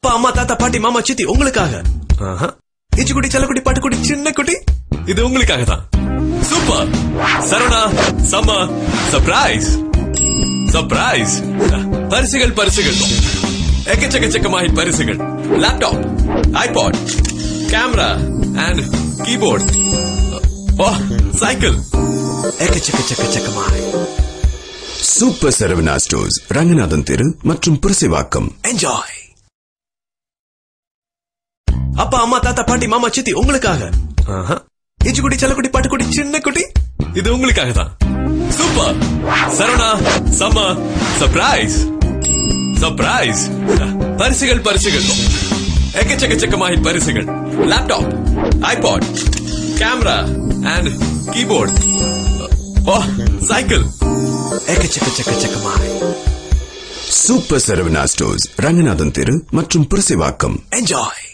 அப்பா அம்மா தாத்தா பாட்டி மாமா சித்தி உங்களுக்காக. இஞ்சிக்குடி செல்லக்குடி பாட்டுக்குடி சின்ன குட்டி இது உங்களுக்காக தான். சூப்பர் சரவணா சம்ம சர்ப்ரைஸ் சர்ப்ரைஸ். பரிசுகள் பரிசுகள் எக்கச்சக்கமாய் பரிசுகள். Laptop, iPad, camera and keyboard, cycle, எக்கச்சக்கமாய். சூப்பர் சரவணா ஸ்டோர்ஸ், ரங்கநாதன் தெரு மற்றும் புரசைவாக்கம். என்ஜாய். அப்பா அம்மா தாத்தா பாட்டி மாமா சித்தி உங்களுக்காக. இஞ்சிக்குடி செல்லக்குடி பாட்டுக்குடி சின்ன குட்டி இது உங்களுக்காக தான். சூப்பர் சரவணா சம்ம சர்ப்ரைஸ் சர்ப்ரைஸ். பரிசுகள் பரிசுகள் எக்கச்சக்கமாய் பரிசுகள். Laptop, iPad, camera and keyboard, cycle, எக்கச்சக்கமாய். சூப்பர் சரவணா ஸ்டோர்ஸ், ரங்கநாதன் தெரு மற்றும் புரசைவாக்கம். என்ஜாய்.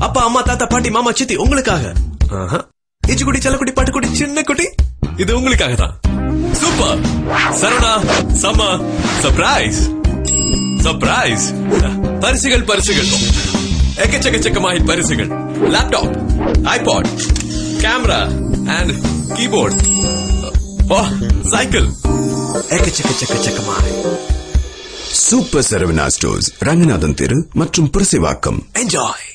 அப்பா அம்மா தாத்தா பாட்டி மாமா சித்தி உங்களுக்காக. இஞ்சிக்குடி செல்லக்குடி பாட்டுக்குடி சின்ன குட்டி இது உங்களுக்காக தான். சூப்பர் சரவணா சம்ம சர்ப்ரைஸ் சர்ப்ரைஸ். பரிசுகள் பரிசுகள் எக்கச்சக்கமாய் பரிசுகள். Laptop, iPad, camera and keyboard, cycle, எக்கச்சக்கமாய். சூப்பர் சரவணா ஸ்டோர்ஸ், ரங்கநாதன் தெரு மற்றும் புரசைவாக்கம். என்ஜாய்.